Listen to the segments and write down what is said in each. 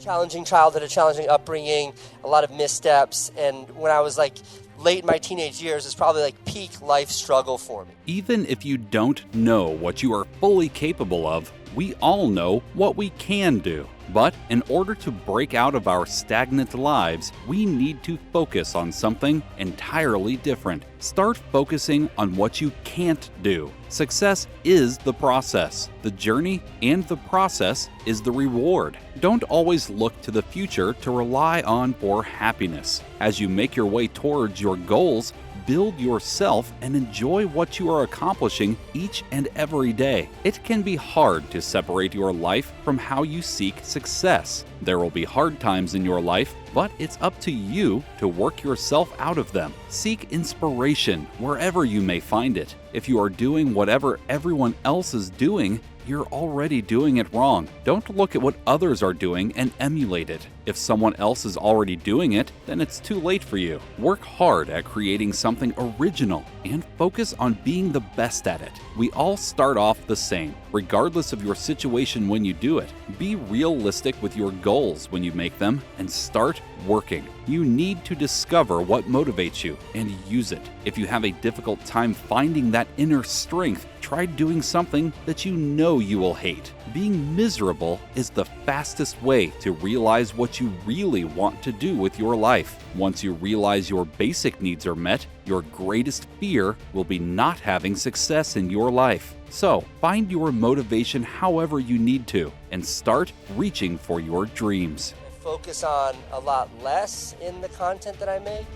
Challenging childhood, a challenging upbringing, a lot of missteps, and when I was like late in my teenage years, it's probably like peak life struggle for me. Even if you don't know what you are fully capable of, we all know what we can do. But in order to break out of our stagnant lives, we need to focus on something entirely different. Start focusing on what you can't do. Success is the process. The journey and the process is the reward. Don't always look to the future to rely on for happiness. As you make your way towards your goals, build yourself and enjoy what you are accomplishing each and every day. It can be hard to separate your life from how you seek success. There will be hard times in your life, but it's up to you to work yourself out of them. Seek inspiration wherever you may find it. If you are doing whatever everyone else is doing, you're already doing it wrong. Don't look at what others are doing and emulate it. If someone else is already doing it, then it's too late for you. Work hard at creating something original and focus on being the best at it. We all start off the same, regardless of your situation when you do it. Be realistic with your goals when you make them and start working. You need to discover what motivates you and use it. If you have a difficult time finding that inner strength, try doing something that you know you will hate. Being miserable is the fastest way to realize what you really want to do with your life. Once you realize your basic needs are met, your greatest fear will be not having success in your life. So, find your motivation however you need to and start reaching for your dreams. Focus on a lot less in the content that I make.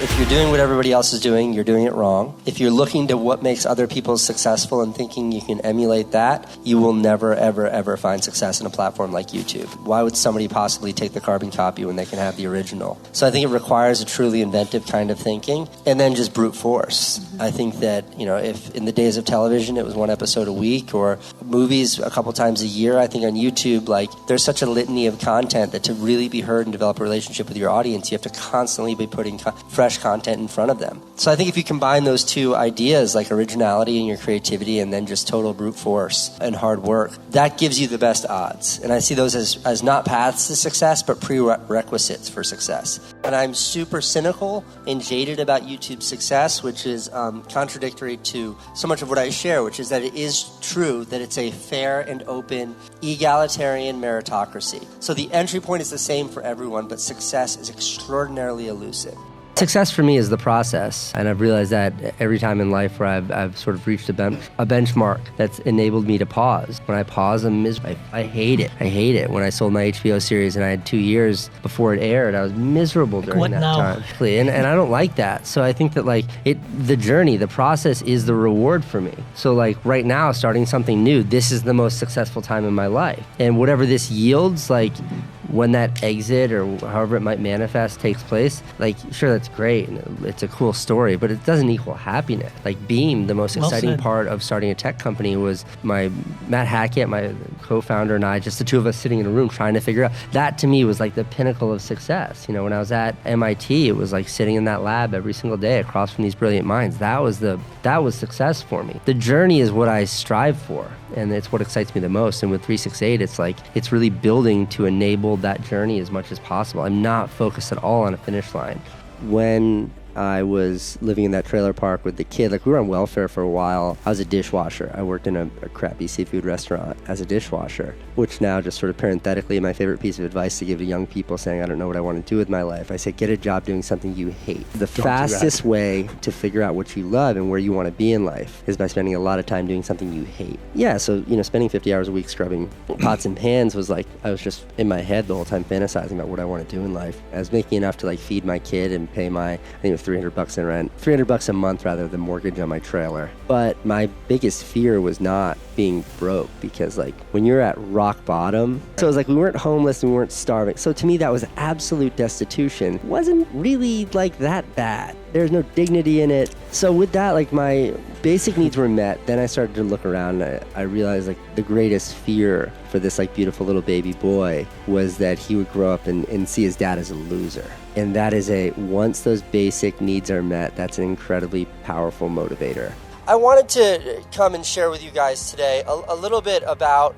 If you're doing what everybody else is doing, you're doing it wrong. If you're looking to what makes other people successful and thinking you can emulate that, you will never, ever, ever find success in a platform like YouTube. Why would somebody possibly take the carbon copy when they can have the original? So I think it requires a truly inventive kind of thinking and then just brute force. I think that, if in the days of television it was one episode a week or movies a couple times a year, I think on YouTube, there's such a litany of content that to really be heard and develop a relationship with your audience, you have to constantly be putting fresh content in front of them. So I think if you combine those two ideas, like originality and your creativity and then just total brute force and hard work, that gives you the best odds. And I see those as not paths to success, but prerequisites for success. And I'm super cynical and jaded about YouTube's success, which is contradictory to so much of what I share, which is that it is true that it's a fair and open, egalitarian meritocracy. So the entry point is the same for everyone, but success is extraordinarily elusive. Success for me is the process, and I've realized that every time in life where I've sort of reached a benchmark that's enabled me to pause. When I pause, I'm miserable. I hate it. I hate it. When I sold my HBO series and I had 2 years before it aired, I was miserable during that time. And I don't like that. So I think that the journey, the process is the reward for me. So right now, starting something new, this is the most successful time in my life. And whatever this yields, when that exit or however it might manifest takes place, sure, that's great and it's a cool story, but it doesn't equal happiness. Beam, the most exciting part of starting a tech company was Matt Hackett, my co-founder, and I, just the two of us sitting in a room trying to figure out. That to me was the pinnacle of success. When I was at MIT, it was sitting in that lab every single day across from these brilliant minds. That was success for me. The journey is what I strive for, and it's what excites me the most. And with 368, it's really building to enable that journey as much as possible. I'm not focused at all on a finish line. When I was living in that trailer park with the kid, we were on welfare for a while. I was a dishwasher. I worked in a crappy seafood restaurant as a dishwasher, which now just sort of parenthetically, my favorite piece of advice to give to young people saying, I don't know what I want to do with my life. I say, get a job doing something you hate. The fastest way to figure out what you love and where you want to be in life is by spending a lot of time doing something you hate. Yeah, so, spending 50 hours a week scrubbing pots and pans was I was just in my head the whole time fantasizing about what I want to do in life. I was making enough to feed my kid and pay I think it was $300 in rent, $300 a month rather than mortgage on my trailer. But my biggest fear was not being broke, because when you're at rock bottom, so it was we weren't homeless and we weren't starving. So to me, that was absolute destitution. It wasn't really that bad. There's no dignity in it. So with that, my basic needs were met. Then I started to look around and I realized the greatest fear for this beautiful little baby boy was that he would grow up and see his dad as a loser. And that is once those basic needs are met, that's an incredibly powerful motivator. I wanted to come and share with you guys today a little bit about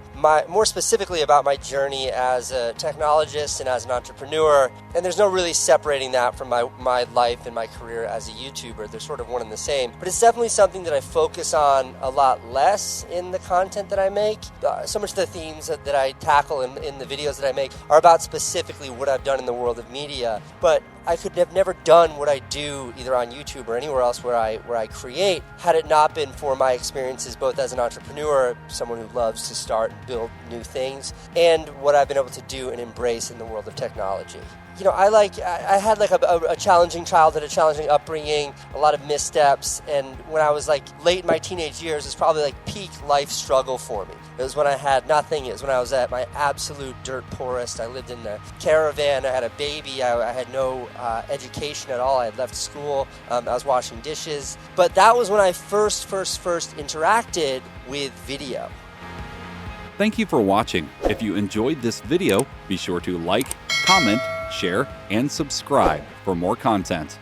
more specifically about my journey as a technologist and as an entrepreneur. And there's no really separating that from my life and my career as a YouTuber. They're sort of one and the same. But it's definitely something that I focus on a lot less in the content that I make. So much of the themes that I tackle in the videos that I make are about specifically what I've done in the world of media. But I could have never done what I do either on YouTube or anywhere else where I create had it not been for my experiences both as an entrepreneur, someone who loves to start and build new things, and what I've been able to do and embrace in the world of technology. You know, I had like a challenging childhood, a challenging upbringing, a lot of missteps, and when I was like late in my teenage years, it was probably like peak life struggle for me. It was when I had nothing. It was when I was at my absolute dirt poorest. I lived in a caravan. I had a baby. I had no education at all. I had left school. I was washing dishes. But that was when I first interacted with video. Thank you for watching. If you enjoyed this video, be sure to like, comment, share, and subscribe for more content.